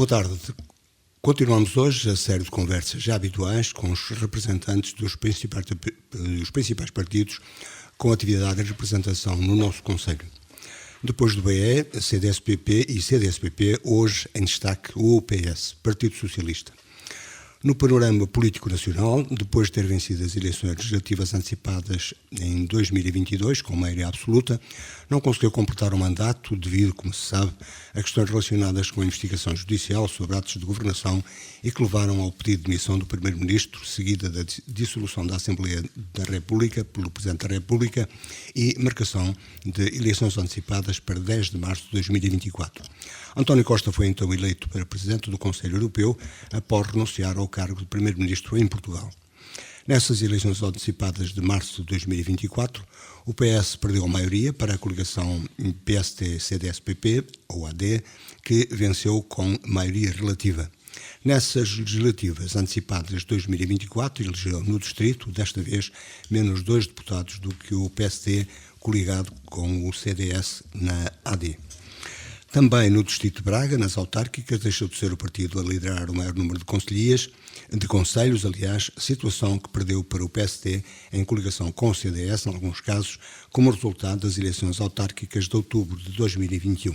Boa tarde. Continuamos hoje a série de conversas já habituais com os representantes dos principais partidos com atividade e representação no nosso Conselho. Depois do BE, CDS-PP e CDS-PP, hoje em destaque o PS, Partido Socialista. No panorama político nacional, depois de ter vencido as eleições legislativas antecipadas em 2022, com maioria absoluta, não conseguiu completar o mandato devido, como se sabe, a questões relacionadas com a investigação judicial sobre atos de governação e que levaram ao pedido de demissão do Primeiro-Ministro, seguida da dissolução da Assembleia da República pelo Presidente da República e marcação de eleições antecipadas para 10 de março de 2024. António Costa foi então eleito para Presidente do Conselho Europeu após renunciar ao cargo de Primeiro-Ministro em Portugal. Nessas eleições antecipadas de março de 2024, o PS perdeu a maioria para a coligação PST-CDS-PP, ou AD, que venceu com maioria relativa. Nessas legislativas antecipadas de 2024, elegeu no distrito, desta vez, menos 2 deputados do que o PSD coligado com o CDS na AD. Também no distrito de Braga, nas autárquicas, deixou de ser o partido a liderar o maior número de conselhos, situação que perdeu para o PSD em coligação com o CDS, em alguns casos, como resultado das eleições autárquicas de outubro de 2021.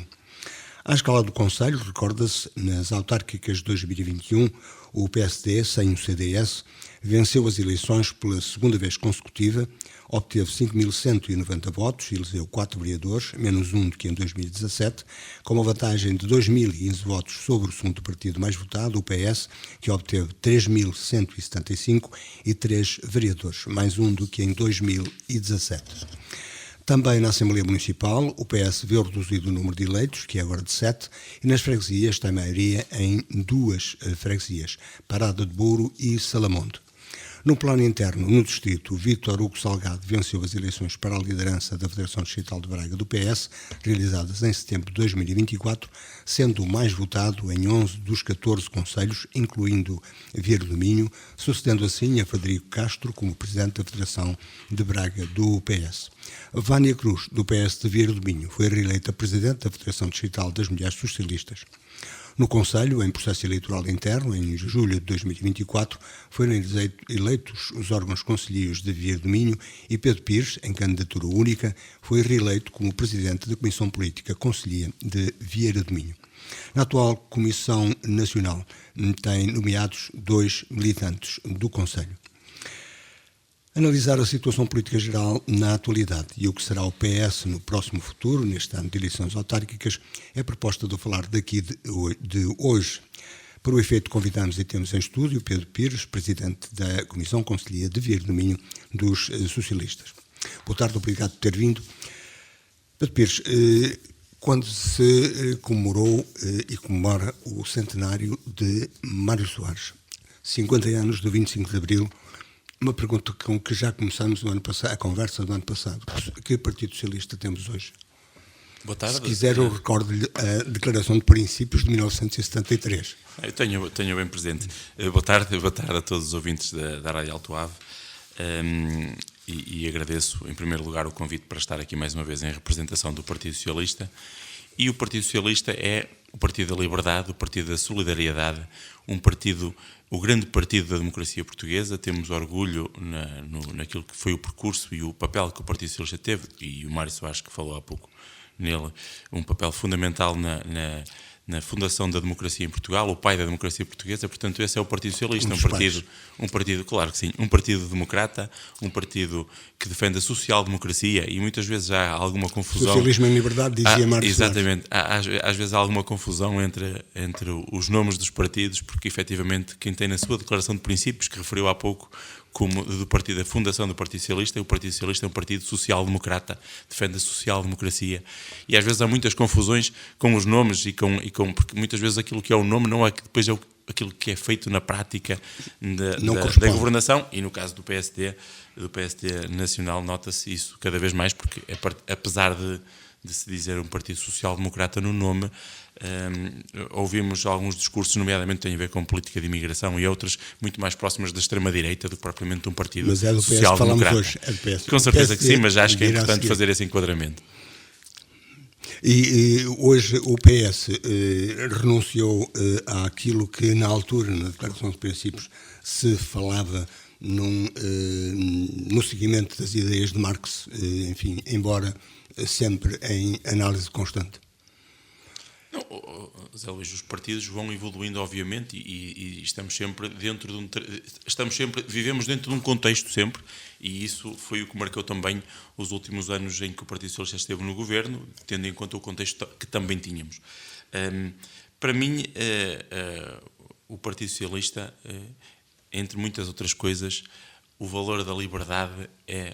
À escala do Conselho, recorda-se, nas autárquicas de 2021, o PSD, sem o CDS, venceu as eleições pela segunda vez consecutiva, obteve 5.190 votos e elegeu 4 vereadores, menos um do que em 2017, com uma vantagem de 2.015 votos sobre o segundo partido mais votado, o PS, que obteve 3.175 e 3 vereadores, mais um do que em 2017. Também na Assembleia Municipal, o PS viu reduzido o número de eleitos, que é agora de 7, e nas freguesias tem maioria em 2 freguesias, Parada de Bouro e Salamonte. No plano interno, no distrito, Vítor Hugo Salgado venceu as eleições para a liderança da Federação Distrital de Braga do PS, realizadas em setembro de 2024, sendo o mais votado em 11 dos 14 concelhos, incluindo Vieira do Minho, sucedendo assim a Frederico Castro como presidente da Federação de Braga do PS. Vânia Cruz, do PS de Vieira do Minho, foi reeleita presidente da Federação Distrital das Mulheres Socialistas. No Conselho, em processo eleitoral interno, em julho de 2024, foram eleitos os órgãos concelhios de Vieira do Minho e Pedro Pires, em candidatura única, foi reeleito como presidente da Comissão Política Concelhia de Vieira do Minho. Na atual Comissão Nacional tem nomeados 2 militantes do Conselho. Analisar a situação política geral na atualidade e o que será o PS no próximo futuro, neste ano de eleições autárquicas, é a proposta de falar daqui de hoje. Para o efeito, convidamos e temos em estúdio Pedro Pires, presidente da Comissão Concelhia de Vieira do Minho dos Socialistas. Boa tarde, obrigado por ter vindo. Pedro Pires, quando se comemorou e comemora o centenário de Mário Soares, 50 anos do 25 de Abril, uma pergunta com que já começamos no ano passado, a conversa do ano passado. Que Partido Socialista temos hoje? Boa tarde. Se quiser, eu recordo-lhe a Declaração de Princípios de 1973. Eu tenho bem presente. Boa tarde a todos os ouvintes da Rádio Alto Ave e agradeço, em primeiro lugar, o convite para estar aqui mais uma vez em representação do Partido Socialista. E o Partido Socialista é o Partido da Liberdade, o Partido da Solidariedade, o grande partido da democracia portuguesa. Temos orgulho naquilo que foi o percurso e o papel que o Partido Socialista teve, e o Mário Soares, que falou há pouco nele, um papel fundamental na fundação da democracia em Portugal, o pai da democracia portuguesa. Portanto, esse é o Partido Socialista, um partido, claro que sim, um partido democrata, um partido que defende a social-democracia, e muitas vezes há alguma confusão. Socialismo em liberdade, dizia Mário Soares. Exatamente, às vezes há alguma confusão entre os nomes dos partidos, porque efetivamente quem tem na sua declaração de princípios, que referiu há pouco, como da fundação do Partido Socialista, o Partido Socialista é um partido social-democrata, defende a social-democracia, e às vezes há muitas confusões com os nomes porque muitas vezes aquilo que é o nome não é que depois é aquilo que é feito na prática da governação, e no caso do PSD nacional nota-se isso cada vez mais, porque apesar de se dizer um Partido Social-Democrata no nome, ouvimos alguns discursos, nomeadamente têm a ver com política de imigração e outras muito mais próximas da extrema-direita do que propriamente de um Partido Social-Democrata. Hoje, é do PS. Com certeza que sim, mas acho que é importante fazer esse enquadramento. E hoje o PS renunciou àquilo que na altura, na Declaração de Princípios, se falava no seguimento das ideias de Marx, enfim, embora sempre em análise constante. Não, Zé Luís, os partidos vão evoluindo, obviamente, e estamos sempre dentro de vivemos dentro de um contexto sempre, e isso foi o que marcou também os últimos anos em que o Partido Socialista esteve no governo, tendo em conta o contexto que também tínhamos. Para mim, o Partido Socialista, entre muitas outras coisas, o valor da liberdade é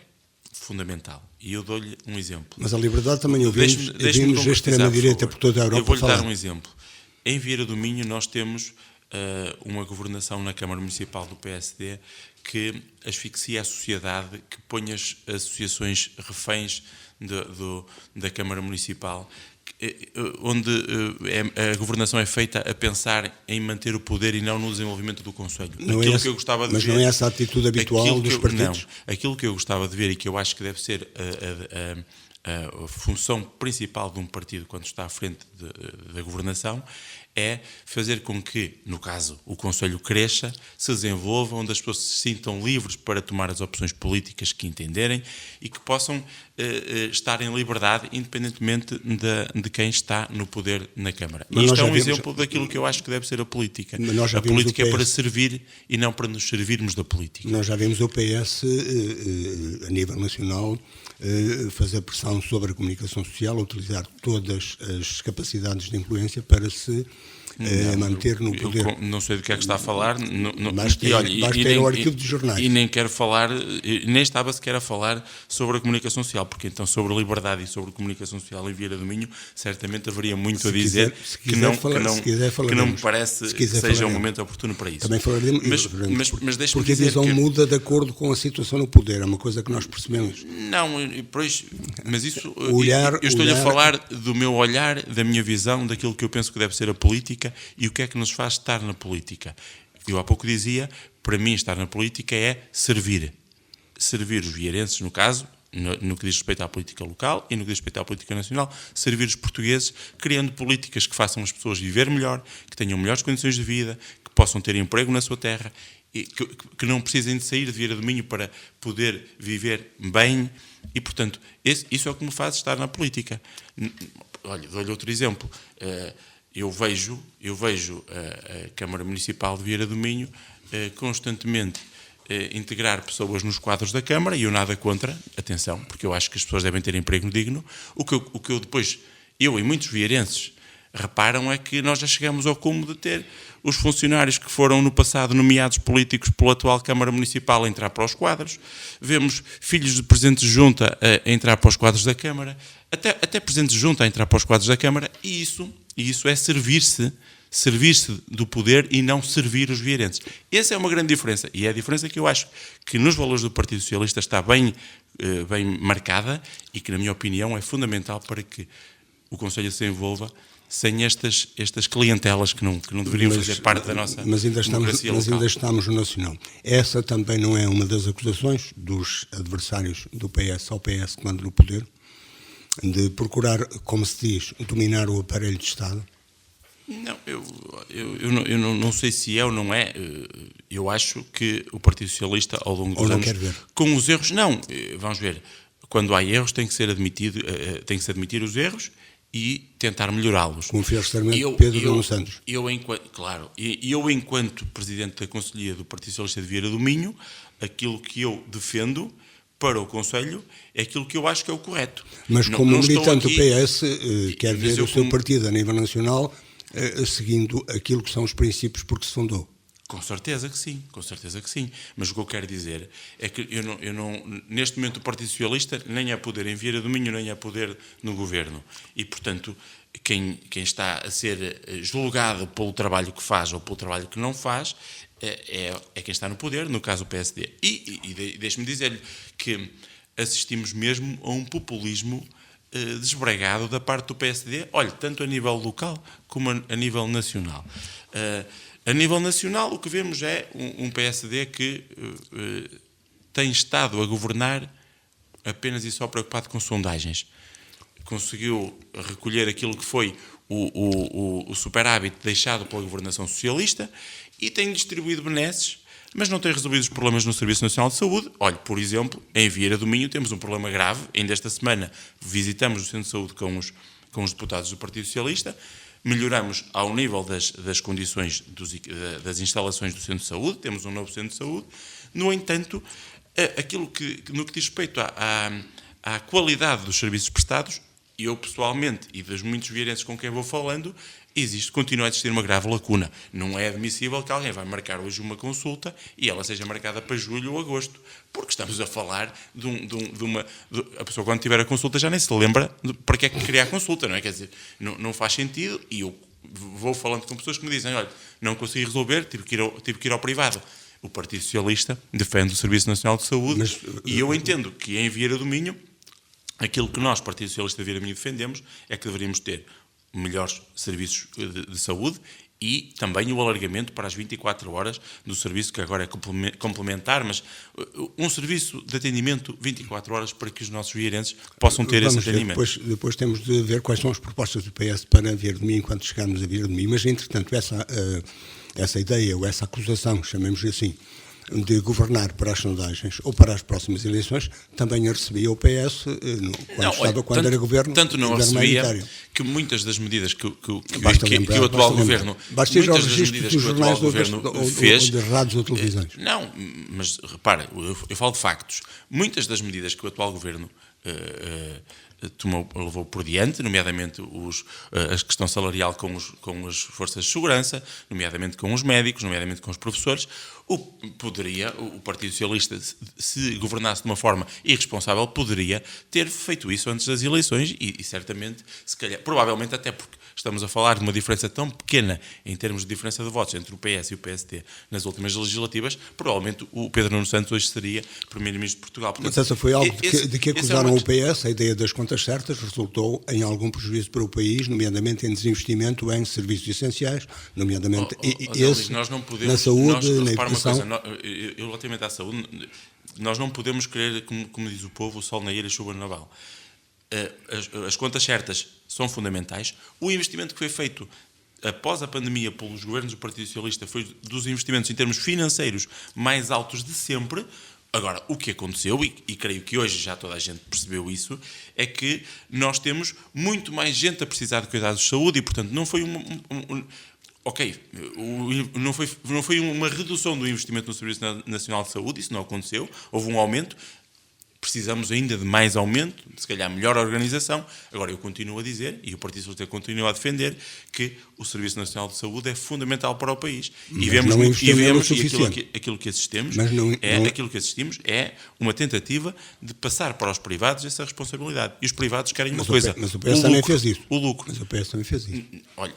fundamental. E eu dou-lhe um exemplo. Mas a liberdade também ouvimos a extrema-direita por toda a Europa. Eu vou-lhe dar um exemplo. Em Vieira do Minho nós temos uma governação na Câmara Municipal do PSD que asfixia a sociedade, que põe as associações reféns da Câmara Municipal, onde a governação é feita a pensar em manter o poder e não no desenvolvimento do Conselho. Mas não é essa a atitude habitual dos partidos? Não, aquilo que eu gostava de ver e que eu acho que deve ser a função principal de um partido quando está à frente da governação é fazer com que, no caso, o Conselho cresça, se desenvolva, onde as pessoas se sintam livres para tomar as opções políticas que entenderem e que possam estar em liberdade, independentemente de quem está no poder na Câmara. E isto é um exemplo daquilo que eu acho que deve ser a política. A política é para servir e não para nos servirmos da política. Nós já vimos o PS, a nível nacional, fazer pressão sobre a comunicação social, utilizar todas as capacidades de influência para se manter no poder. Eu não sei do que é que está a falar. Basta ter o arquivo de jornais. E nem quero falar, nem estava sequer a falar sobre a comunicação social, porque então sobre liberdade e sobre comunicação social em Vieira do Minho, certamente haveria muito a dizer que não me parece que seja um momento oportuno para isso. Também falaremos, mas deixe-me porque dizer a visão muda de acordo com a situação no poder, é uma coisa que nós percebemos. Não, pois, mas isso, eu estou-lhe a falar do meu olhar, da minha visão, daquilo que eu penso que deve ser a política e o que é que nos faz estar na política. Eu há pouco dizia, para mim estar na política é servir os vieirenses, no caso, no que diz respeito à política local e no que diz respeito à política nacional, servir os portugueses, criando políticas que façam as pessoas viver melhor, que tenham melhores condições de vida, que possam ter emprego na sua terra, e que não precisem de sair de Vieira do Minho para poder viver bem, e portanto, isso é o que me faz estar na política. Olha, dou-lhe outro exemplo. Eu vejo a Câmara Municipal de Vieira do Minho constantemente integrar pessoas nos quadros da Câmara, e eu nada contra, atenção, porque eu acho que as pessoas devem ter emprego digno. O que eu depois, eu e muitos vieirenses, reparam é que nós já chegamos ao cúmulo de ter os funcionários que foram no passado nomeados políticos pela atual Câmara Municipal a entrar para os quadros, vemos filhos de presidentes de junta a entrar para os quadros da Câmara, até presidentes de junta a entrar para os quadros da Câmara, e isso é servir-se do poder e não servir os vieirenses. Essa é uma grande diferença, e é a diferença que eu acho que nos valores do Partido Socialista está bem marcada e que, na minha opinião, é fundamental para que o Conselho se envolva sem estas clientelas que não deveriam fazer parte da nossa democracia local. Mas ainda estamos no Nacional. Essa também não é uma das acusações dos adversários do PS ao PS que manda no poder, de procurar, como se diz, dominar o aparelho de Estado? Não, eu não sei se é ou não é. Eu acho que o Partido Socialista, ao longo dos anos, com os erros, vamos ver, quando há erros tem que se admitir os erros e tentar melhorá-los. Como fez Pedro Nuno Santos. Eu, enquanto Presidente da Conselhia do Partido Socialista de Vieira do Minho, aquilo que eu defendo para o Conselho é aquilo que eu acho que é o correto. Mas como militante do PS, quer ver o seu partido a nível nacional seguindo aquilo que são os princípios por que se fundou? Com certeza que sim. Mas o que eu quero dizer é que eu não, neste momento o Partido Socialista nem há poder em Vieira do Minho, nem há poder no Governo. E, portanto, quem está a ser julgado pelo trabalho que faz ou pelo trabalho que não faz é quem está no poder, no caso o PSD. E deixe-me dizer-lhe que assistimos mesmo a um populismo desbregado da parte do PSD, olha, tanto a nível local como a nível nacional. A nível nacional, o que vemos é um PSD que tem estado a governar apenas e só preocupado com sondagens. conseguiu recolher aquilo que foi o superávit deixado pela governação socialista e tem distribuído benesses, mas não tem resolvido os problemas no Serviço Nacional de Saúde. Olha, por exemplo, em Vieira do Minho temos um problema grave. Ainda esta semana visitamos o Centro de Saúde com os deputados do Partido Socialista, melhoramos ao nível das condições das instalações do Centro de Saúde, temos um novo Centro de Saúde. No entanto, no que diz respeito à qualidade dos serviços prestados, eu pessoalmente e dos muitos vieirenses com quem vou falando, continua a existir uma grave lacuna. Não é admissível que alguém vai marcar hoje uma consulta e ela seja marcada para julho ou agosto, porque estamos a falar a pessoa quando tiver a consulta já nem se lembra para que é que queria a consulta, não é? Quer dizer, não faz sentido, e eu vou falando com pessoas que me dizem, olha, não consegui resolver, tive que ir ao privado. O Partido Socialista defende o Serviço Nacional de Saúde, e eu entendo que em Vieira do Minho, aquilo que nós, Partido Socialista de Vieira do Minho, defendemos é que deveríamos ter melhores serviços de saúde e também o alargamento para as 24 horas do serviço, que agora é complementar, mas um serviço de atendimento 24 horas para que os nossos vieirenses possam ter esse atendimento. Depois temos de ver quais são as propostas do PS para Vieira do Minho enquanto chegarmos a Vieira do Minho, mas entretanto essa ideia ou essa acusação, chamemos assim, de governar para as sondagens ou para as próximas eleições, também a recebia o PS quando era governo. Tanto não a recebia que muitas das medidas que o atual governo fez. De rádios ou televisões. Não, mas repara, eu falo de factos. Muitas das medidas que o atual governo levou por diante, nomeadamente a questão salarial com as forças de segurança, nomeadamente com os médicos, nomeadamente com os professores. O Partido Socialista, se governasse de uma forma irresponsável, poderia ter feito isso antes das eleições e certamente, se calhar, provavelmente até porque estamos a falar de uma diferença tão pequena em termos de diferença de votos entre o PS e o PST nas últimas legislativas, provavelmente o Pedro Nuno Santos hoje seria Primeiro-Ministro de Portugal. Portanto, mas essa foi algo de que acusaram o PS, a ideia das contas certas resultou em algum prejuízo para o país, nomeadamente em desinvestimento em serviços essenciais, nomeadamente na saúde, na educação. Eu relativamente à saúde, nós não podemos querer, como diz o povo, o sol na ilha e a chuva no naval. As contas certas são fundamentais. O investimento que foi feito após a pandemia pelos governos do Partido Socialista foi dos investimentos em termos financeiros mais altos de sempre. Agora, o que aconteceu, e creio que hoje já toda a gente percebeu isso, é que nós temos muito mais gente a precisar de cuidados de saúde e, portanto, não foi não foi uma redução do investimento no Serviço Nacional de Saúde, isso não aconteceu, houve um aumento. Precisamos ainda de mais aumento, se calhar melhor organização. Agora, eu continuo a dizer, e o Partido Socialista continua a defender, que o Serviço Nacional de Saúde é fundamental para o país. E vemos aquilo que assistimos é uma tentativa de passar para os privados essa responsabilidade. E os privados querem uma coisa. Mas o PS também fez isso. O lucro. Mas o PS também fez isso. Olha,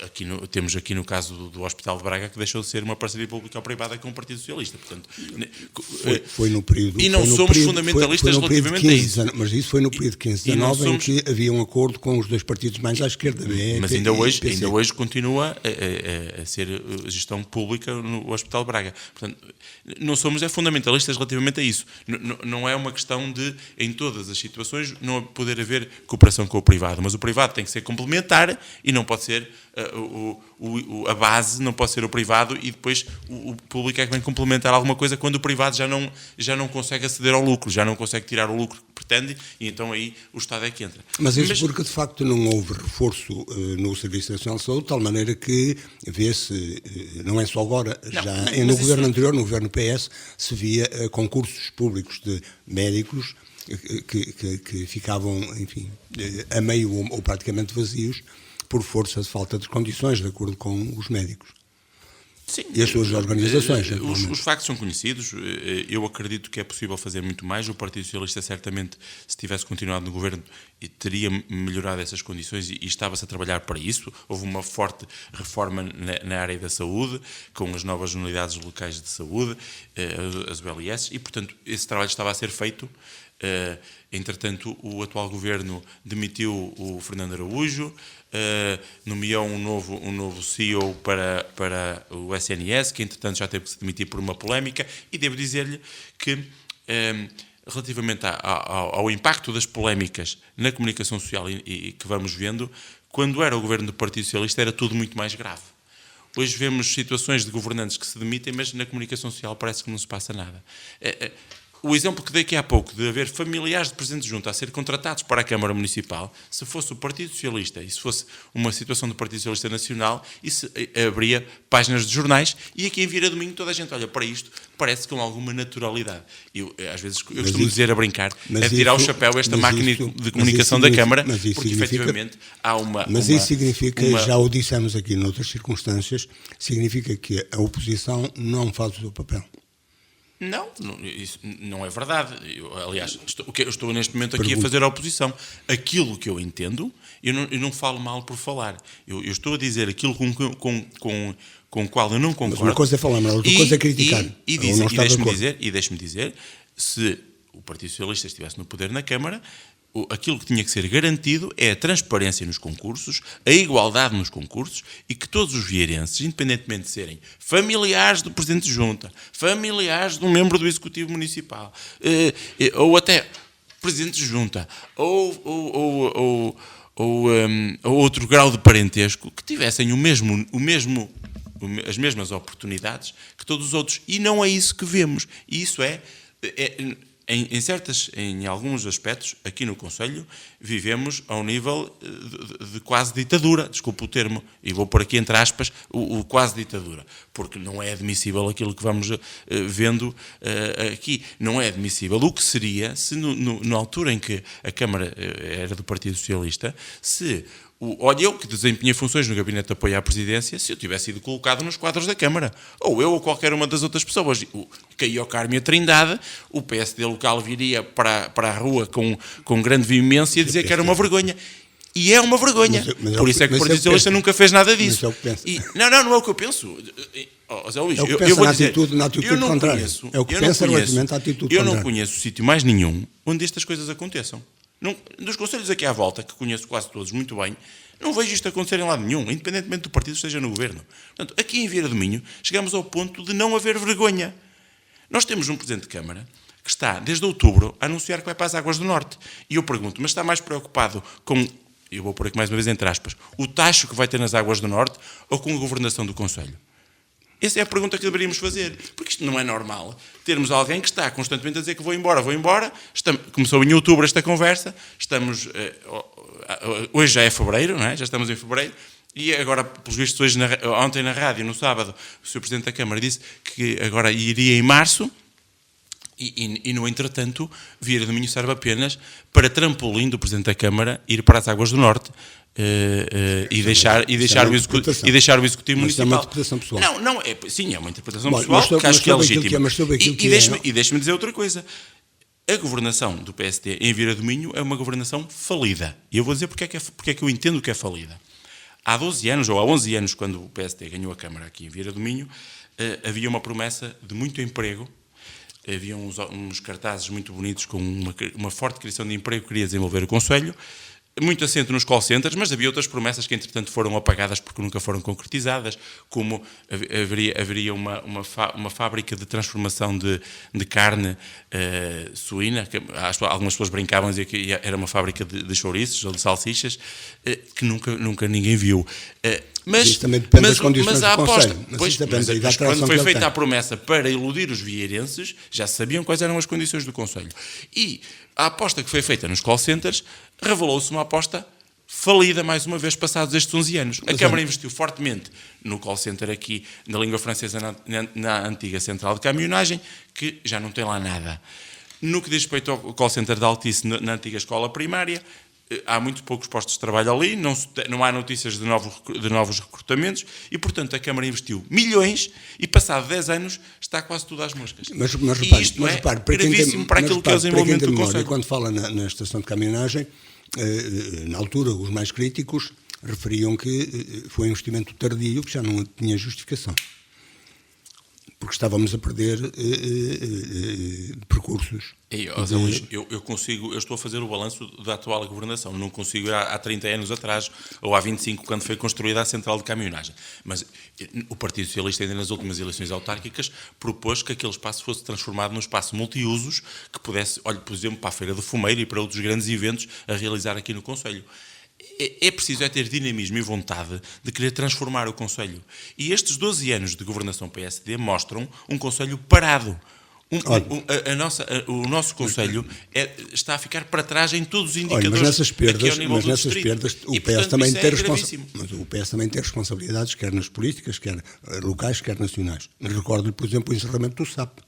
temos aqui no caso do Hospital de Braga que deixou de ser uma parceria pública-privada com o Partido Socialista. Portanto, foi no período. E não somos fundamentalistas relativamente a isso. Mas isso foi no período 15-19 em que havia um acordo com os dois partidos mais à esquerda. Mas ainda hoje continua a ser gestão pública no Hospital de Braga. Portanto, não somos fundamentalistas relativamente a isso. Não é uma questão de, em todas as situações, não poder haver cooperação com o privado. Mas o privado tem que ser complementar e não pode ser a base, não pode ser o privado e depois o público é que vem complementar alguma coisa quando o privado já não consegue aceder ao lucro, já não consegue tirar o lucro que pretende e então aí o Estado é que entra. Mas isso porque de facto não houve reforço no Serviço Nacional de Saúde, de tal maneira que vê-se, não é só agora, no governo anterior, no governo PS, se via concursos públicos de médicos que ficavam, enfim, a meio ou praticamente vazios por força de falta de condições, de acordo com os médicos. Sim, e as suas organizações. Os factos são conhecidos. Eu acredito que é possível fazer muito mais. O Partido Socialista, certamente, se tivesse continuado no governo, teria melhorado essas condições e estava-se a trabalhar para isso. Houve uma forte reforma na área da saúde, com as novas unidades locais de saúde, as ULS, e, portanto, esse trabalho estava a ser feito. Entretanto, o atual governo demitiu o Fernando Araújo, nomeou um novo CEO para o SNS, que entretanto já teve que se demitir por uma polémica, e devo dizer-lhe que relativamente ao impacto das polémicas na comunicação social e que vamos vendo, quando era o governo do Partido Socialista era tudo muito mais grave. Hoje vemos situações de governantes que se demitem, mas na comunicação social parece que não se passa nada. O exemplo que dei aqui há pouco de haver familiares de Presidente de Junta a ser contratados para a Câmara Municipal, se fosse o Partido Socialista e se fosse uma situação do Partido Socialista Nacional, isso abria páginas de jornais e aqui em Vira Domingo toda a gente olha para isto, parece com alguma naturalidade. Às vezes eu costumo dizer a brincar, é tirar o chapéu a esta máquina de comunicação da Câmara, porque efetivamente há uma... Mas isso significa, já o dissemos aqui noutras circunstâncias, significa que a oposição não faz o seu papel. Não, isso não é verdade. Aliás, estou neste momento aqui a fazer a oposição. Aquilo que eu entendo, eu não falo mal por falar. Eu estou a dizer aquilo com o qual eu não concordo. Mas uma coisa é falar, mas outra coisa é criticar. E deixe-me dizer, se o Partido Socialista estivesse no poder na Câmara, aquilo que tinha que ser garantido é a transparência nos concursos, a igualdade nos concursos e que todos os vieirenses, independentemente de serem familiares do Presidente de Junta, familiares de um membro do Executivo Municipal, ou até Presidente de Junta, ou outro grau de parentesco, que tivessem as mesmas oportunidades que todos os outros. E não é isso que vemos. E isso em alguns aspectos, aqui no Conselho, vivemos ao nível de quase ditadura, desculpe o termo, e vou pôr aqui entre aspas, o quase ditadura, porque não é admissível aquilo que vamos vendo aqui. Não é admissível. O que seria, se na altura em que a Câmara era do Partido Socialista, se... Olha, eu que desempenhei funções no Gabinete de Apoio à Presidência, se eu tivesse sido colocado nos quadros da Câmara, ou eu ou qualquer uma das outras pessoas, caía o Carme a Trindade, o PSD local viria para a rua com grande veemência e dizer que era uma vergonha. E é uma vergonha. Por isso é que o Partido Socialista nunca fez nada disso. Mas é o que penso. Não é o que eu penso. Zé Luís, é o que pensa na atitude contrária. É o que pensa relativamente à atitude contrária. Eu não conheço sítio mais nenhum onde estas coisas aconteçam. Dos conselhos aqui à volta, que conheço quase todos muito bem, não vejo isto acontecer em lado nenhum, independentemente do partido esteja no governo. Portanto, aqui em Vieira do Minho, chegamos ao ponto de não haver vergonha. Nós temos um Presidente de Câmara que está, desde outubro, a anunciar que vai para as Águas do Norte. E eu pergunto, mas está mais preocupado com, eu vou pôr aqui mais uma vez entre aspas, o tacho que vai ter nas Águas do Norte ou com a governação do Conselho? Essa é a pergunta que deveríamos fazer, porque isto não é normal. Termos alguém que está constantemente a dizer que vou embora. Começou em outubro esta conversa, hoje já é fevereiro, não é? Já estamos em fevereiro, e agora, pelos vistos, ontem na rádio, no sábado, o Sr. Presidente da Câmara disse que agora iria em março, e no entretanto, Vieira do Minho serve apenas para trampolim do Presidente da Câmara ir para as Águas do Norte, e deixar o Executivo Municipal. É uma interpretação pessoal. Sim, é uma interpretação pessoal que acho que é legítima. E deixe-me dizer outra coisa. A governação do PSD em Vieira do Minho é uma governação falida. E eu vou dizer porque é que eu entendo que é falida. Há 12 anos, ou há 11 anos, quando o PSD ganhou a Câmara aqui em Vieira do Minho, havia uma promessa de muito emprego. Havia uns cartazes muito bonitos com uma forte criação de emprego que queria desenvolver o Conselho. Muito assento nos call centers, mas havia outras promessas que, entretanto, foram apagadas porque nunca foram concretizadas, como haveria uma fábrica de transformação de carne suína, que algumas pessoas brincavam a dizer que era uma fábrica de chouriços ou de salsichas, que nunca ninguém viu. Mas isso também depende das condições a do aposta, Conselho. Mas quando foi feita a promessa para iludir os vieirenses, já sabiam quais eram as condições do Conselho. E a aposta que foi feita nos call centers revelou-se uma aposta falida, mais uma vez, passados estes 11 anos. A Câmara investiu fortemente no call center aqui, na língua francesa, na antiga central de caminhonagem, que já não tem lá nada. No que diz respeito ao call center de Altice, na antiga escola primária, há muito poucos postos de trabalho ali, não há notícias de novos recrutamentos e, portanto, a Câmara investiu milhões e, passado 10 anos, está quase tudo às moscas. Mas repare, gravíssimo para aquilo que é o desenvolvimento do Conselho. Quando fala na estação de caminhonagem, na altura, os mais críticos referiam que foi um investimento tardio que já não tinha justificação. porque estávamos a perder percursos. Zé Luís, eu estou a fazer o balanço da atual governação, não consigo ir há 30 anos atrás, ou há 25, quando foi construída a central de caminhonagem. Mas o Partido Socialista, ainda nas últimas eleições autárquicas, propôs que aquele espaço fosse transformado num espaço multiusos, que pudesse, por exemplo, para a Feira do Fumeiro e para outros grandes eventos a realizar aqui no Concelho. É preciso ter dinamismo e vontade de querer transformar o Concelho. E estes 12 anos de governação PSD mostram um Concelho parado. O nosso Concelho está a ficar para trás em todos os indicadores. Mas nessas perdas, o PS também o PS também tem responsabilidades, quer nas políticas, quer locais, quer nacionais. Recordo-lhe, por exemplo, o encerramento do SAP.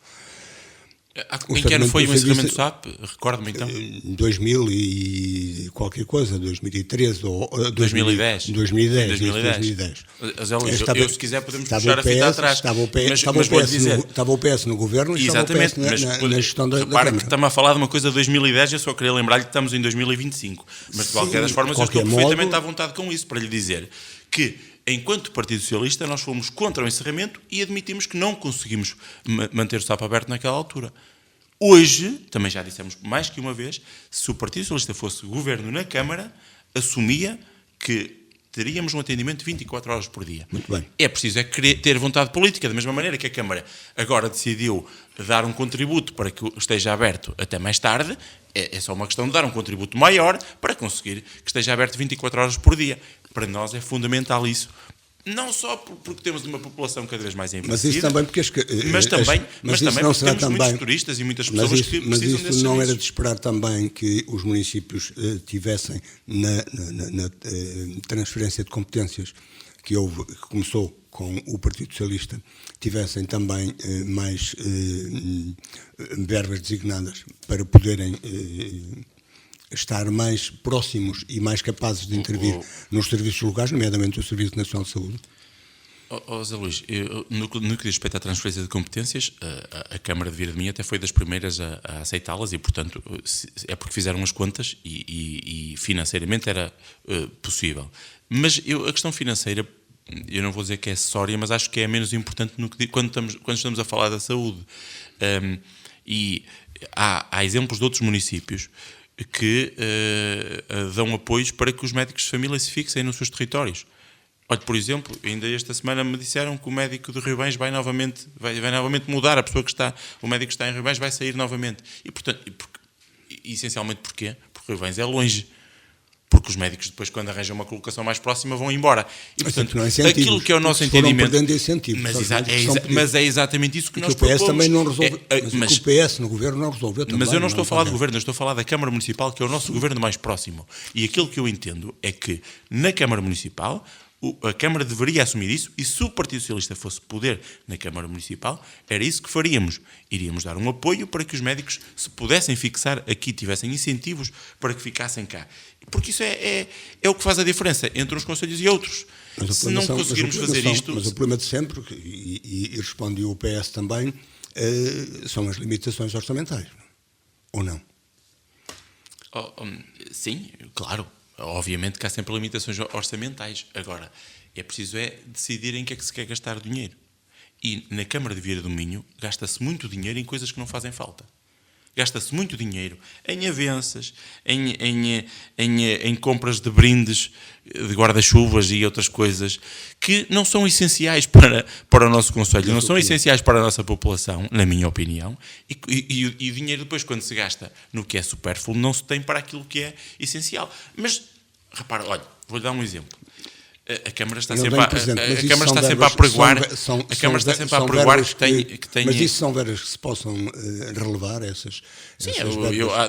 Em que ano foi o encerramento do SAP? Recordo-me então. 2000 e qualquer coisa, 2013 ou 2010. 2010. Eu, se quiser, podemos puxar a fita atrás. Estava o PS no governo e estava o PS na gestão da Câmara. Que estamos a falar de uma coisa de 2010, eu só queria lembrar-lhe que estamos em 2025. Mas, de qualquer das formas, eu estou perfeitamente à vontade com isso, para lhe dizer que, enquanto Partido Socialista, nós fomos contra o encerramento e admitimos que não conseguimos manter o SAP aberto naquela altura. Hoje, também já dissemos mais que uma vez, se o Partido Socialista fosse governo na Câmara, assumia que teríamos um atendimento de 24 horas por dia. Muito bem. É preciso ter vontade política, da mesma maneira que a Câmara agora decidiu dar um contributo para que esteja aberto até mais tarde, é só uma questão de dar um contributo maior para conseguir que esteja aberto 24 horas por dia. Para nós é fundamental isso. Não só porque temos uma população cada vez mais envelhecida, mas isso também porque mas também porque temos muitos turistas e muitas pessoas que precisam desses serviços. Mas isso não era de esperar também que os municípios tivessem na transferência de competências que começou com o Partido Socialista, tivessem também mais verbas designadas para poderem estar mais próximos e mais capazes de intervir nos serviços locais, nomeadamente o Serviço Nacional de Saúde? Zé Luís, no que diz respeito à transferência de competências, a Câmara de Vira de Minho até foi das primeiras a aceitá-las e, portanto, é porque fizeram as contas e financeiramente era possível. Mas a questão financeira, eu não vou dizer que é acessória, mas acho que é menos importante quando estamos a falar da saúde. E há exemplos de outros municípios que dão apoios para que os médicos de família se fixem nos seus territórios. Olha, por exemplo, ainda esta semana me disseram que o médico de Riobães vai novamente mudar, o médico que está em Riobães vai sair novamente. E, portanto, essencialmente porquê? Porque Riobães é longe. Porque os médicos depois, quando arranjam uma colocação mais próxima, vão embora. E, portanto, aquilo que é o nosso entendimento... Mas é exatamente isso que nós propomos. O PS também não resolveu, mas o PS no governo não resolveu também. Mas eu não estou a falar de governo, eu estou a falar da Câmara Municipal, que é o nosso governo mais próximo. E aquilo que eu entendo é que, na Câmara Municipal, a Câmara deveria assumir isso, e se o Partido Socialista fosse poder na Câmara Municipal, era isso que faríamos. Iríamos dar um apoio para que os médicos se pudessem fixar aqui, tivessem incentivos para que ficassem cá. Porque isso é o que faz a diferença entre uns concelhos e outros. Se não conseguirmos fazer isto... Mas o problema de sempre, e respondeu o PS também, são as limitações orçamentais. Ou não? Sim, claro. Obviamente que há sempre limitações orçamentais. Agora, é preciso decidir em que é que se quer gastar o dinheiro. E na Câmara de Vieira do Minho gasta-se muito dinheiro em coisas que não fazem falta. Gasta-se muito dinheiro em avanças, em compras de brindes, de guarda-chuvas e outras coisas que não são essenciais para o nosso concelho, não são essenciais para a nossa população, na minha opinião, e o dinheiro depois, quando se gasta no que é supérfluo, não se tem para aquilo que é essencial. Mas, repara, olha, vou-lhe dar um exemplo. A Câmara está sempre a apregoar que tem... Mas isso são verbas que se possam relevar, essas... Sim,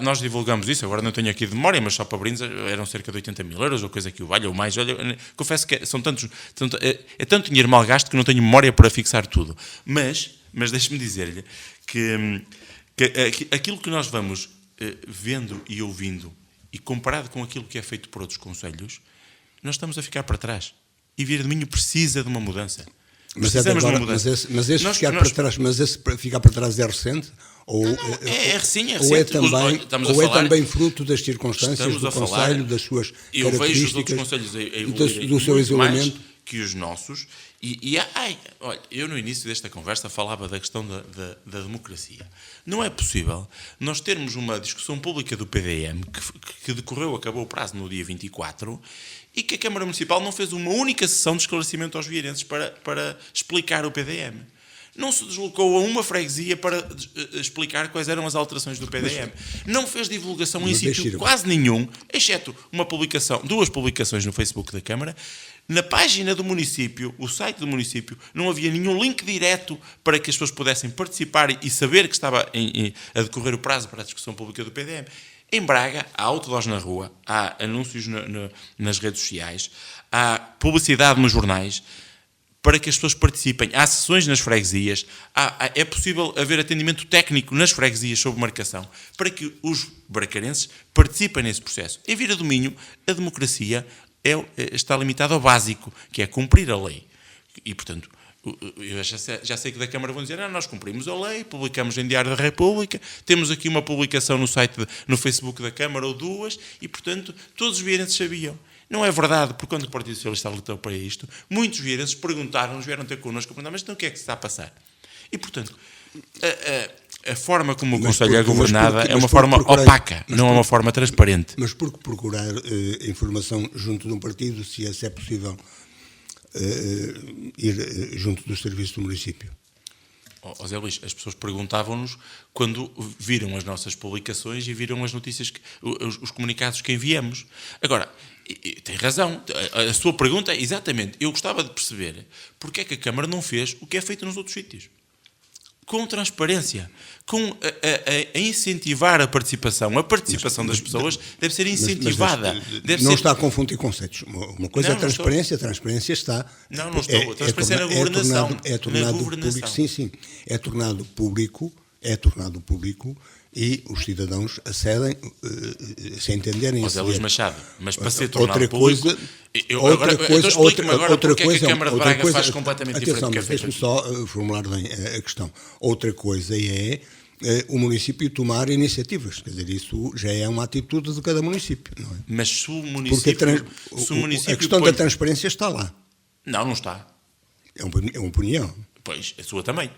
nós divulgamos isso, agora não tenho aqui de memória, mas só para brindes eram cerca de 80 mil euros, ou coisa que o valha, ou mais. Olha, confesso que são tanto dinheiro mal gasto que não tenho memória para fixar tudo. Mas deixe-me dizer-lhe que aquilo que nós vamos vendo e ouvindo, e comparado com aquilo que é feito por outros concelhos, nós estamos a ficar para trás. E Vieira de Minho precisa de uma mudança. Precisamos de uma mudança. Mas esse ficar para trás é recente? É recente. Ou é também fruto das circunstâncias do Conselho, das suas características, eu vejo os outros concelhos a evoluírem do seu isolamento? Mais que os nossos, Olha, eu no início desta conversa falava da questão da democracia. Não é possível nós termos uma discussão pública do PDM que decorreu, acabou o prazo no dia 24, e que a Câmara Municipal não fez uma única sessão de esclarecimento aos vieirenses para explicar o PDM. Não se deslocou a uma freguesia para explicar quais eram as alterações do PDM. Não fez divulgação em sítio quase nenhum, exceto duas publicações no Facebook da Câmara. Na página do município, o site do município, não havia nenhum link direto para que as pessoas pudessem participar e saber que estava a decorrer o prazo para a discussão pública do PDM. Em Braga, há outdoors na rua, há anúncios nas redes sociais, há publicidade nos jornais para que as pessoas participem. Há sessões nas freguesias, é possível haver atendimento técnico nas freguesias sob marcação para que os bracarenses participem nesse processo. Em Vira do Minho, a democracia está limitada ao básico, que é cumprir a lei. E, portanto, eu já sei que da Câmara vão dizer, nós cumprimos a lei, publicamos em Diário da República, temos aqui uma publicação no Facebook da Câmara ou duas, e, portanto, todos os vieirenses sabiam. Não é verdade, porque quando o Partido Socialista lutou para isto, muitos vieirenses perguntaram, vieram ter connosco, perguntaram, mas então o que é que se está a passar? E, portanto, a forma como o Conselho é governada é uma forma opaca, não é uma forma transparente. Mas por que procurar informação junto de um partido, se é possível ir junto do serviço do município? Zé Luís, as pessoas perguntavam-nos quando viram as nossas publicações e viram as notícias, os comunicados que enviamos. Agora, tem razão, a sua pergunta é exatamente, eu gostava de perceber porque é que a Câmara não fez o que é feito nos outros sítios. Com transparência, a incentivar a participação das pessoas deve ser incentivada. Não está a confundir conceitos. Uma coisa é a transparência, a transparência está... Não estou. A transparência é na governação. É tornado público, sim. É tornado público e os cidadãos acedem sem entenderem... José Luís Machado, mas para ser tornado público... Outra coisa é que a Câmara de Braga faz completamente diferente do que é feito. Deixe-me só formular bem a questão. Outra coisa é o município tomar iniciativas. Quer dizer, isso já é uma atitude de cada município, não é? Mas se o município... a questão da transparência está lá. Não está. É uma opinião. Pois, a sua também.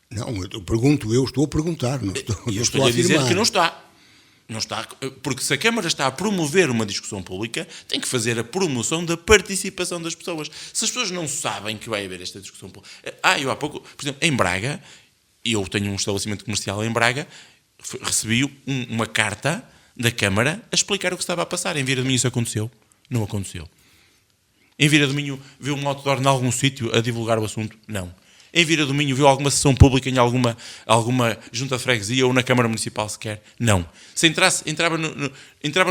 Não, eu estou a perguntar, não estou a afirmar. Eu estou a dizer que não está. Não está, porque se a Câmara está a promover uma discussão pública, tem que fazer a promoção da participação das pessoas. Se as pessoas não sabem que vai haver esta discussão pública... eu há pouco, por exemplo, em Braga, eu tenho um estabelecimento comercial em Braga, recebi uma carta da Câmara a explicar o que estava a passar. Em Vira do Minho isso aconteceu? Não aconteceu. Em Vira do Minho viu um outdoor em algum sítio a divulgar o assunto? Não. Em Vira do Minho viu alguma sessão pública em alguma junta de freguesia ou na Câmara Municipal sequer? Não. Se entrava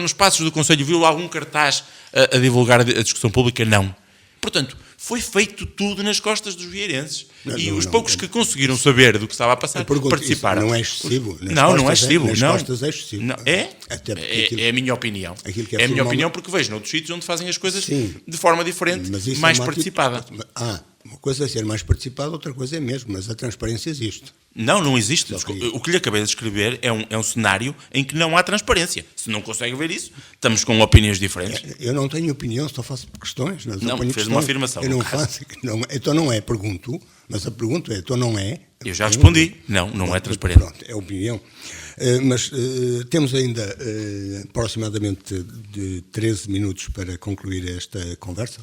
nos passos do Conselho, viu algum cartaz a divulgar a discussão pública? Não. Portanto, foi feito tudo nas costas dos vieirenses. Os poucos que conseguiram saber do que estava a passar participaram. Não é excessivo? Não é excessivo. Nas costas é excessivo. Não, é a minha opinião. É a minha opinião porque vejo noutros sítios onde fazem as coisas de forma diferente, mais participada. Uma coisa é ser mais participado, outra coisa é mesmo, mas a transparência existe. Não existe. O que lhe acabei de descrever é um cenário em que não há transparência. Se não consegue ver isso, estamos com opiniões diferentes. Eu não tenho opinião, só faço questões. Fez uma afirmação. Eu não faço. Então não é, pergunto, mas a pergunta é, então não é? Eu já respondi. Não é transparente. Pronto, é opinião. Mas temos ainda aproximadamente de 13 minutos para concluir esta conversa.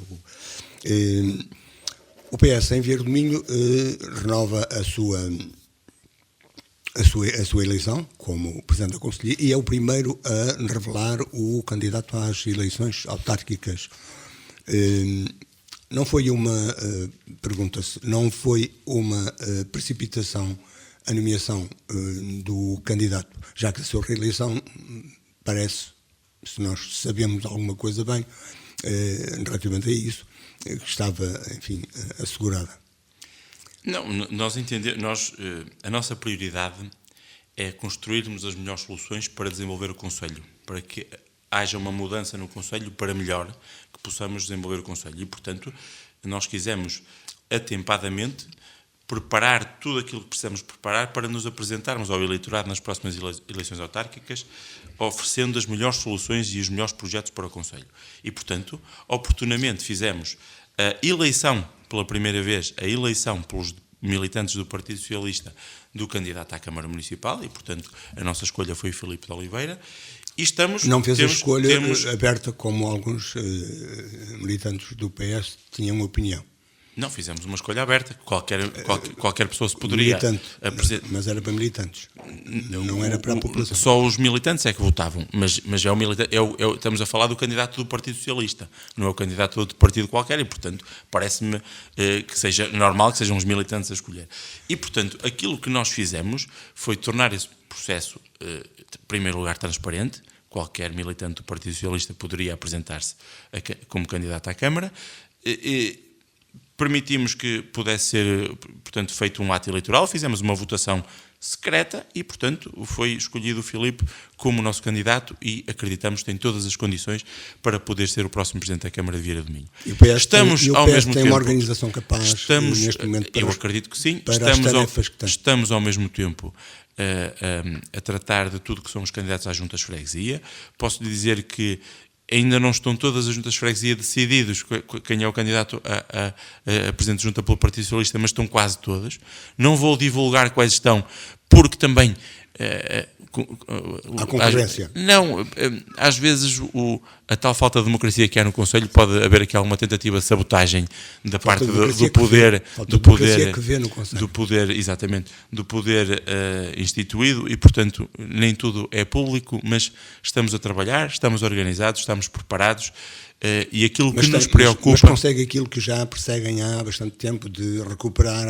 O PS em Vira do Minho renova a sua eleição como Presidente da Conselhia e é o primeiro a revelar o candidato às eleições autárquicas. Não foi uma, pergunta-se, não foi uma precipitação a nomeação do candidato, já que a sua reeleição parece, se nós sabemos alguma coisa bem, relativamente a isso, que estava, enfim, assegurada. Não, a nossa prioridade é construirmos as melhores soluções para desenvolver o Conselho, para que haja uma mudança no Conselho para melhor, que possamos desenvolver o Conselho. E, portanto, nós quisemos atempadamente preparar tudo aquilo que precisamos preparar para nos apresentarmos ao eleitorado nas próximas eleições autárquicas, oferecendo as melhores soluções e os melhores projetos para o Conselho. E, portanto, oportunamente fizemos A eleição, pela primeira vez, a eleição pelos militantes do Partido Socialista do candidato à Câmara Municipal e, portanto, a nossa escolha foi Filipe de Oliveira. E não fez a escolha aberta como alguns militantes do PS tinham opinião. Não, fizemos uma escolha aberta. Qualquer pessoa se poderia apresentar. Mas era para militantes. Não era para a população. Só os militantes é que votavam. Mas é o militante, estamos a falar do candidato do Partido Socialista. Não é o candidato de outro partido qualquer. E, portanto, parece-me que seja normal que sejam os militantes a escolher. E, portanto, aquilo que nós fizemos foi tornar esse processo, em primeiro lugar, transparente. Qualquer militante do Partido Socialista poderia apresentar-se como candidato à Câmara. Permitimos que pudesse ser, portanto, feito um ato eleitoral, fizemos uma votação secreta e, portanto, foi escolhido o Filipe como nosso candidato e acreditamos que tem todas as condições para poder ser o próximo Presidente da Câmara de Vieira do Minho. E o PS ao mesmo tempo uma organização capaz, neste momento, eu acredito que sim, estamos ao mesmo tempo a tratar de tudo que são os candidatos às juntas de freguesia. Posso lhe dizer que ainda não estão todas as juntas de freguesia decididos quem é o candidato a Presidente de Junta pelo Partido Socialista, mas estão quase todas. Não vou divulgar quais estão, porque também... a concorrência. Às vezes a tal falta de democracia que há no Conselho pode haver aqui alguma tentativa de sabotagem da parte do poder instituído e, portanto, nem tudo é público, mas estamos a trabalhar, estamos organizados, estamos preparados. E aquilo que nos preocupa... Mas consegue aquilo que já perseguem há bastante tempo, de recuperar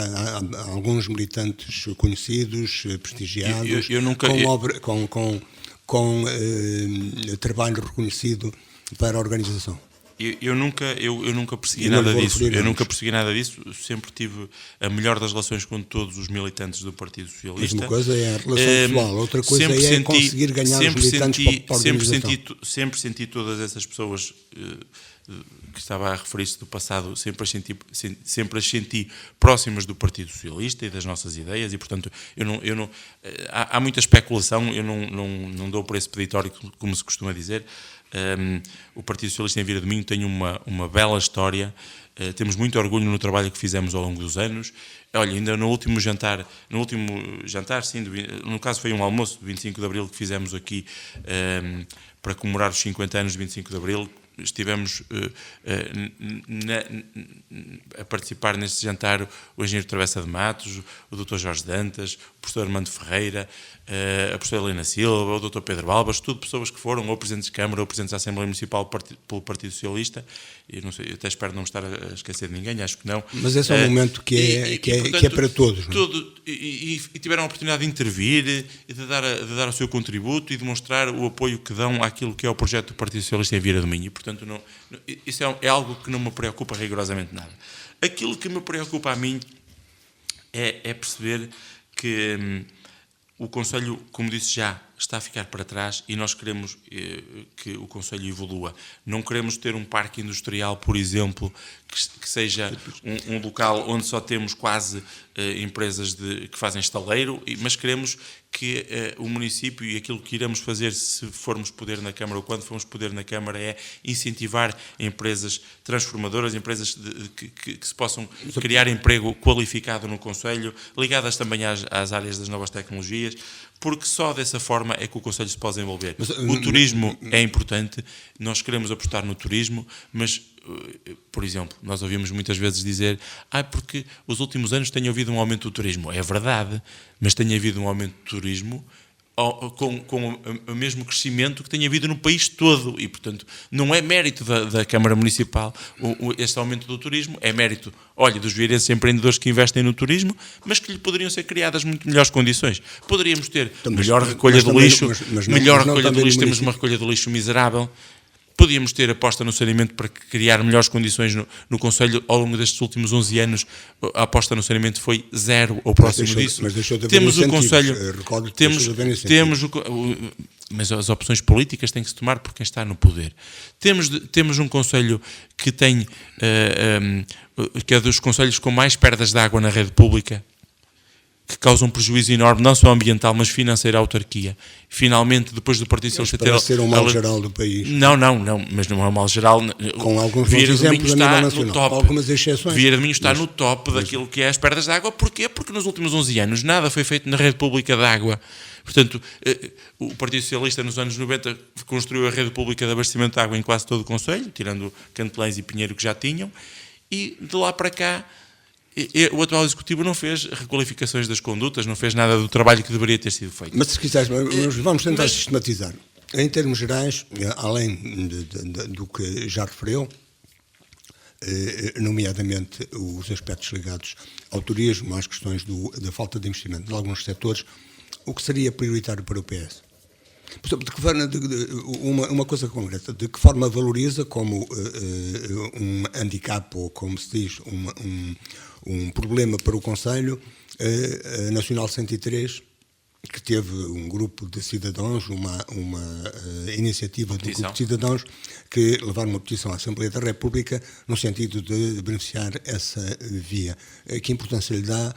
alguns militantes conhecidos, prestigiados, com trabalho reconhecido para a organização. Eu nunca persegui nada disso. Eu nunca persegui nada disso. Sempre tive a melhor das relações com todos os militantes do Partido Socialista. Mas uma coisa é a relação pessoal, outra coisa é conseguir ganhar os militantes para a organização. Sempre senti todas essas pessoas que estava a referir-se do passado, sempre as senti próximas do Partido Socialista e das nossas ideias e, portanto, há muita especulação, eu não dou por esse peditório, como se costuma dizer. O Partido Socialista em Vieira do Minho tem uma bela história, temos muito orgulho no trabalho que fizemos ao longo dos anos. Olha, ainda no último jantar, sim, no caso foi um almoço de 25 de Abril que fizemos aqui para comemorar os 50 anos de 25 de Abril, estivemos a participar neste jantar o engenheiro Travessa de Matos, o Dr. Jorge Dantas, o professor Armando Ferreira, a professora Helena Silva, o Dr. Pedro Balbas, tudo pessoas que foram ou presidentes de Câmara ou presidentes da Assembleia Municipal pelo Partido Socialista. Eu não sei, eu até espero não me estar a esquecer de ninguém, acho que não. Mas esse é um momento que é para todos. E tiveram a oportunidade de intervir e de dar o seu contributo e de mostrar o apoio que dão àquilo que é o projeto do Partido Socialista em Vieira do Minho. E, portanto, isso é algo que não me preocupa rigorosamente nada. Aquilo que me preocupa a mim é perceber que o Conselho, como disse já, está a ficar para trás e nós queremos que o Conselho evolua. Não queremos ter um parque industrial, por exemplo, que seja um local onde só temos quase empresas que fazem estaleiro, mas queremos que o município e aquilo que iremos fazer se formos poder na Câmara ou quando formos poder na Câmara é incentivar empresas transformadoras, empresas que se possam criar emprego qualificado no Conselho, ligadas também às áreas das novas tecnologias, porque só dessa forma é que o Conselho se pode desenvolver. O turismo é importante, nós queremos apostar no turismo, mas, por exemplo, nós ouvimos muitas vezes dizer porque os últimos anos tem havido um aumento do turismo. É verdade, mas tem havido um aumento do turismo com o mesmo crescimento que tem havido no país todo e, portanto, não é mérito da Câmara Municipal este aumento do turismo, é mérito, dos vieirenses empreendedores que investem no turismo, mas que lhe poderiam ser criadas muito melhores condições. Poderíamos ter melhor recolha de lixo, temos uma recolha de lixo miserável. Podíamos ter aposta no saneamento para criar melhores condições no Conselho. Ao longo destes últimos 11 anos, a aposta no saneamento foi zero ou próximo disso. Mas deixou de haver temos o Conselho, temos mas as opções políticas têm que se tomar por quem está no poder. Temos um Conselho que que é dos conselhos com mais perdas de água na rede pública. que causa um prejuízo enorme, não só ambiental, mas financeiro à autarquia. Finalmente, depois do Partido Socialista ter... Parece ser um mal geral do país. Não, mas não é um mal geral. Com alguns Vieira bons do Minho exemplos a nível está nacional. no top. Algumas exceções. Vieira do Minho está no top daquilo que é as perdas de água. Porquê? Porque nos últimos 11 anos nada foi feito na rede pública de água. Portanto, o Partido Socialista nos anos 90 construiu a rede pública de abastecimento de água em quase todo o concelho, tirando Cantelães e Pinheiro que já tinham, e de lá para cá o atual Executivo não fez requalificações das condutas, não fez nada do trabalho que deveria ter sido feito. Mas se quiseres, vamos tentar sistematizar. Em termos gerais, além do que já referiu, nomeadamente os aspectos ligados ao turismo, às questões da falta de investimento de alguns setores, o que seria prioritário para o PS? Uma coisa concreta, de que forma valoriza como um handicap, ou como se diz, um problema para o Conselho, a Nacional 103, que teve um grupo de cidadãos, uma iniciativa de um grupo de cidadãos que levaram uma petição à Assembleia da República no sentido de beneficiar essa via. Que importância lhe dá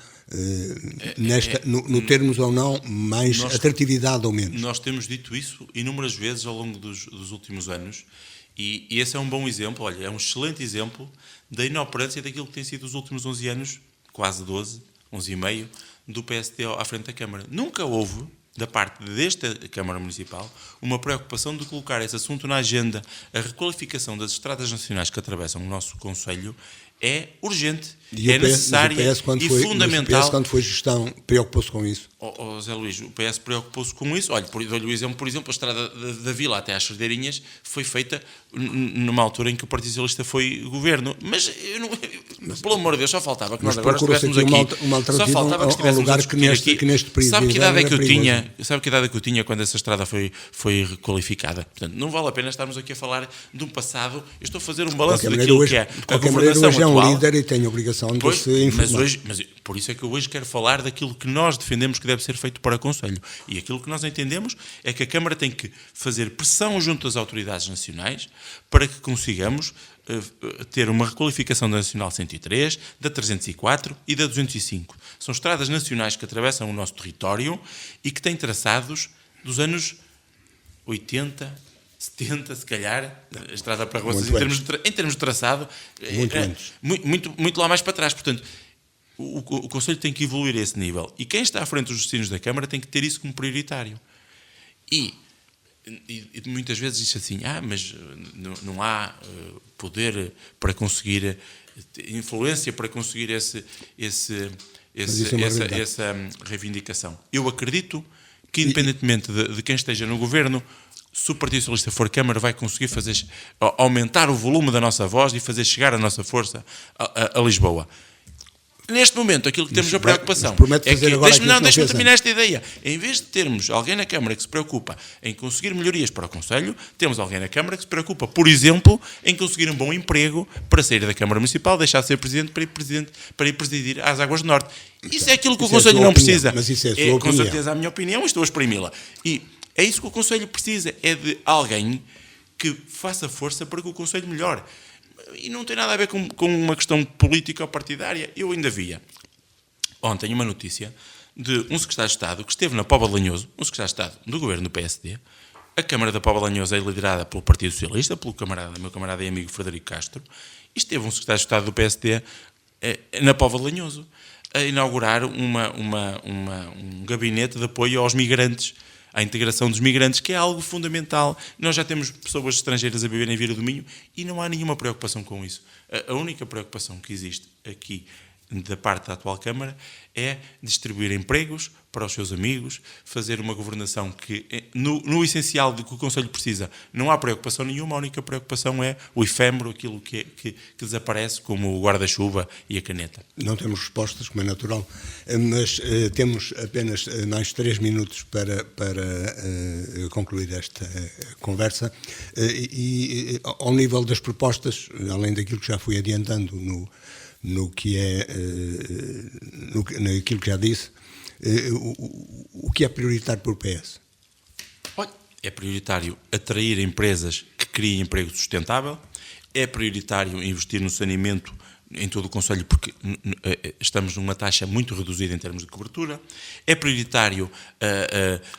no termos ou não mais atratividade ou menos? Nós temos dito isso inúmeras vezes ao longo dos últimos anos e esse é um bom exemplo, olha, é um excelente exemplo da inoperância daquilo que tem sido os últimos 11 anos, quase 12, 11 e meio, do PSD à frente da Câmara. Nunca houve, da parte desta Câmara Municipal, uma preocupação de colocar esse assunto na agenda. A requalificação das estradas nacionais que atravessam o nosso concelho é urgente, é necessária e fundamental. O PS, quando foi gestão, preocupou-se com isso? Zé Luís, o PS preocupou-se com isso. Olha, dou-lhe o exemplo, por exemplo, a estrada da Vila até às Sardeirinhas foi feita numa altura em que o Partido Socialista foi governo. Mas, pelo amor de Deus, só faltava que nós agora estivéssemos aqui. Só faltava que estivéssemos a discutir aqui. Sabe que idade é que eu tinha? Sabe que idade é que eu tinha quando essa estrada foi requalificada? Portanto, não vale a pena estarmos aqui a falar de um passado. Eu estou a fazer um balanço daquilo que é a governação atual. Um líder e tem a obrigação de se informar. Mas por isso é que eu hoje quero falar daquilo que nós defendemos que deve ser feito para o Conselho. E aquilo que nós entendemos é que a Câmara tem que fazer pressão junto às autoridades nacionais para que consigamos ter uma requalificação da Nacional 103, da 304 e da 205. São estradas nacionais que atravessam o nosso território e que têm traçados dos anos 80, 70, se calhar, a estrada para Roças, em termos de traçado, muito lá mais para trás. Portanto, o Conselho tem que evoluir a esse nível. E quem está à frente dos destinos da Câmara tem que ter isso como prioritário. E muitas vezes diz assim, mas não há poder para conseguir, influência para conseguir essa reivindicação. Eu acredito que, independentemente de quem esteja no governo, se o Partido Socialista for Câmara, vai conseguir aumentar o volume da nossa voz e fazer chegar a nossa força a Lisboa. Neste momento, aquilo que temos a preocupação é que... Deixe-me terminar esta ideia. Em vez de termos alguém na Câmara que se preocupa em conseguir melhorias para o Conselho, temos alguém na Câmara que se preocupa, por exemplo, em conseguir um bom emprego para sair da Câmara Municipal, deixar de ser Presidente para ir presidir às Águas do Norte. Isso é aquilo que o Conselho não precisa. Mas isso é a sua opinião. Com certeza a minha opinião e estou a exprimi-la. E é isso que o Conselho precisa, é de alguém que faça força para que o Conselho melhore. E não tem nada a ver com uma questão política ou partidária. Eu ainda via ontem uma notícia de um secretário de Estado que esteve na Póvoa de Lanhoso, um secretário de Estado do governo do PSD. A Câmara da Póvoa de Lanhoso é liderada pelo Partido Socialista, pelo meu camarada e amigo Frederico Castro, e esteve um secretário de Estado do PSD na Póvoa de Lanhoso a inaugurar um gabinete de apoio aos migrantes, à integração dos migrantes, que é algo fundamental. Nós já temos pessoas estrangeiras a viver em Vieira do Minho e não há nenhuma preocupação com isso. A única preocupação que existe aqui da parte da atual Câmara é distribuir empregos para os seus amigos, fazer uma governação que, no essencial do que o Conselho precisa, não há preocupação nenhuma, a única preocupação é o efêmero, aquilo que desaparece, como o guarda-chuva e a caneta. Não temos respostas, como é natural, mas temos apenas mais 3 minutos para concluir esta conversa. E ao nível das propostas, além daquilo que já fui adiantando naquilo que já disse, o que é prioritário para o PS? Olha, é prioritário atrair empresas que criem emprego sustentável, é prioritário investir no saneamento em todo o Conselho, porque estamos numa taxa muito reduzida em termos de cobertura. É prioritário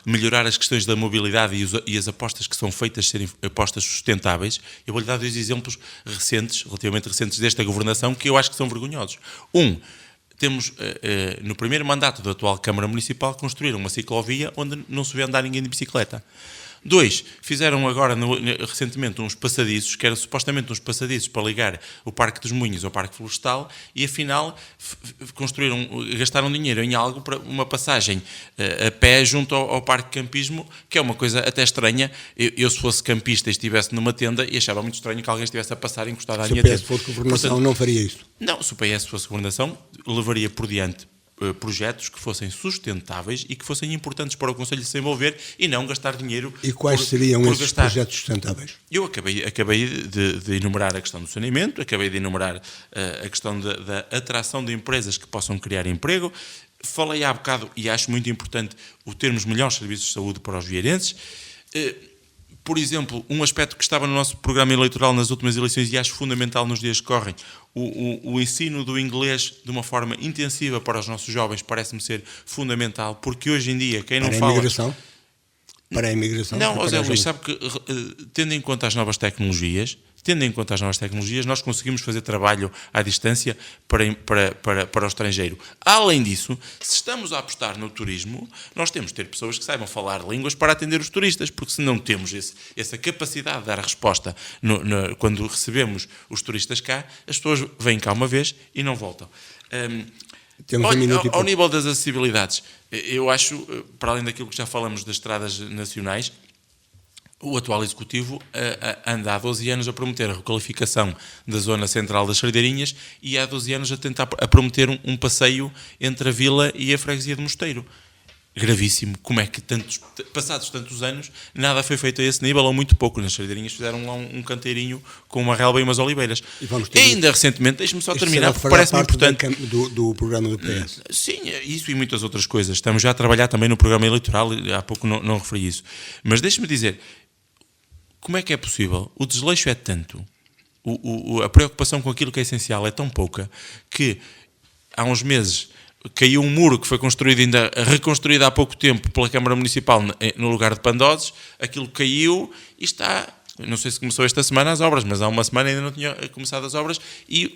melhorar as questões da mobilidade e as apostas que são feitas serem apostas sustentáveis. Eu vou-lhe dar 2 exemplos recentes, relativamente recentes desta governação, que eu acho que são vergonhosos. Temos, no primeiro mandato da atual Câmara Municipal, construir uma ciclovia onde não se vê andar ninguém de bicicleta. 2, fizeram agora recentemente uns passadiços, que eram supostamente uns passadiços para ligar o Parque dos Moinhos ao Parque Florestal, e afinal gastaram dinheiro em algo para uma passagem a pé junto ao Parque de Campismo, que é uma coisa até estranha. Eu, se fosse campista e estivesse numa tenda, e achava muito estranho que alguém estivesse a passar encostado à minha tenda. Se o PS fosse governação, não faria isso? Não, se o PS fosse governação, levaria por diante projetos que fossem sustentáveis e que fossem importantes para o Conselho se envolver, e não gastar dinheiro. E quais seriam esses projetos sustentáveis? Eu acabei de enumerar a questão do saneamento, acabei de enumerar a questão da atração de empresas que possam criar emprego. Falei há bocado, e acho muito importante, o termos melhores serviços de saúde para os vieirenses. Por exemplo, um aspecto que estava no nosso programa eleitoral nas últimas eleições e acho fundamental nos dias que correm, o ensino do inglês de uma forma intensiva para os nossos jovens parece-me ser fundamental, porque hoje em dia quem não fala... Para a imigração? Não, José Luís, sabe que, tendo em conta as novas tecnologias, nós conseguimos fazer trabalho à distância para o estrangeiro. Além disso, se estamos a apostar no turismo, nós temos de ter pessoas que saibam falar línguas para atender os turistas, porque se não temos essa capacidade de dar a resposta quando recebemos os turistas cá, as pessoas vêm cá uma vez e não voltam. Ao nível das acessibilidades, eu acho, para além daquilo que já falamos das estradas nacionais, o atual Executivo anda há 12 anos a prometer a requalificação da zona central das Sardeirinhas e há 12 anos a prometer um passeio entre a vila e a freguesia de Mosteiro. Gravíssimo. Como é que, passados tantos anos, nada foi feito a esse nível, ou muito pouco? Nas Sardeirinhas fizeram lá um canteirinho com uma relva e umas oliveiras. E ainda recentemente, deixe-me só terminar, porque parece-me importante... do programa do PS. Sim, isso e muitas outras coisas. Estamos já a trabalhar também no programa eleitoral, e há pouco não referi isso. Mas deixe-me dizer, como é que é possível? O desleixo é tanto, a preocupação com aquilo que é essencial é tão pouca, que há uns meses caiu um muro que foi reconstruído há pouco tempo pela Câmara Municipal no lugar de Pandozes, aquilo caiu e está... Não sei se começou esta semana as obras, mas há uma semana ainda não tinha começado as obras, e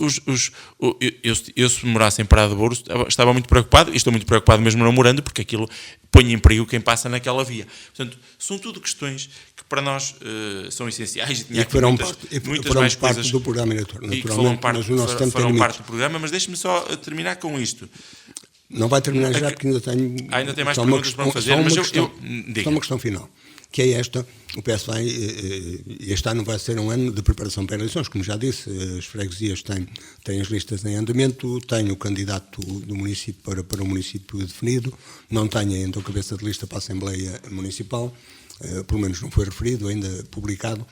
eu se morasse em Parada de Bouro estava muito preocupado, e estou muito preocupado mesmo não morando, porque aquilo põe em perigo quem passa naquela via. Portanto, são tudo questões que para nós são essenciais, e tinha muitas mais coisas do programa eleitoral, e que farão parte do programa, mas deixe-me só terminar com isto. Não vai terminar já, porque ainda tem mais perguntas para fazer, mas só uma questão final, que é esta: o PS este ano vai ser um ano de preparação para eleições, como já disse, as freguesias têm as listas em andamento, tem o candidato do município para o município definido, não tem ainda o cabeça de lista para a Assembleia Municipal, pelo menos não foi referido, ainda publicado.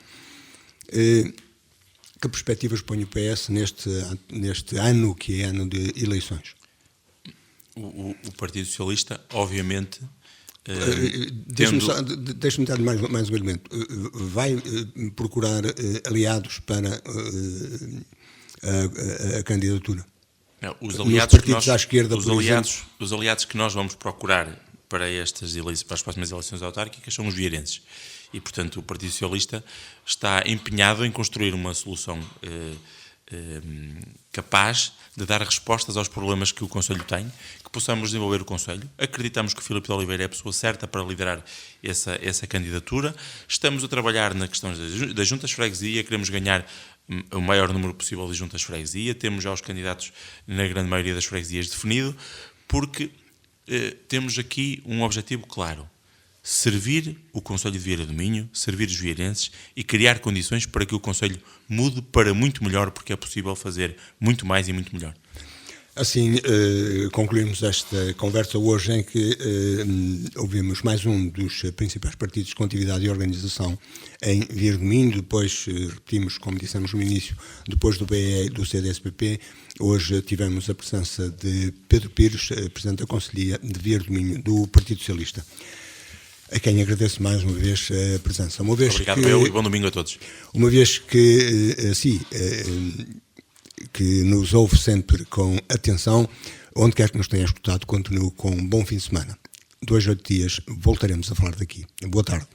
Que perspectivas põe o PS neste ano, que é ano de eleições? O Partido Socialista, obviamente... Deixa-me dar mais um elemento. Vai procurar aliados para a candidatura? Não, os aliados que nós vamos procurar para as próximas eleições autárquicas são os vieirenses. E, portanto, o Partido Socialista está empenhado em construir uma solução capaz de dar respostas aos problemas que o Conselho tem, que possamos desenvolver o Conselho. Acreditamos que o Filipe de Oliveira é a pessoa certa para liderar essa candidatura. Estamos a trabalhar na questão das juntas de freguesia, queremos ganhar o maior número possível de juntas de freguesia, temos já os candidatos na grande maioria das freguesias definido, porque temos aqui um objetivo claro: servir o Conselho de Vieira do Minho, servir os vieirenses e criar condições para que o Conselho mude para muito melhor, porque é possível fazer muito mais e muito melhor. Assim, concluímos esta conversa hoje em que ouvimos mais um dos principais partidos com atividade e organização em Vieira do Minho, depois repetimos, como dissemos no início, depois do BE do CDS-PP, hoje tivemos a presença de Pedro Pires, Presidente da Conselhia de Vieira do Minho, do Partido Socialista, a quem agradeço mais uma vez a presença. Obrigado, e bom domingo a todos. Uma vez que, que nos ouve sempre com atenção. Onde quer que nos tenha escutado, continue com um bom fim de semana. 2 a 8 dias voltaremos a falar daqui. Boa tarde.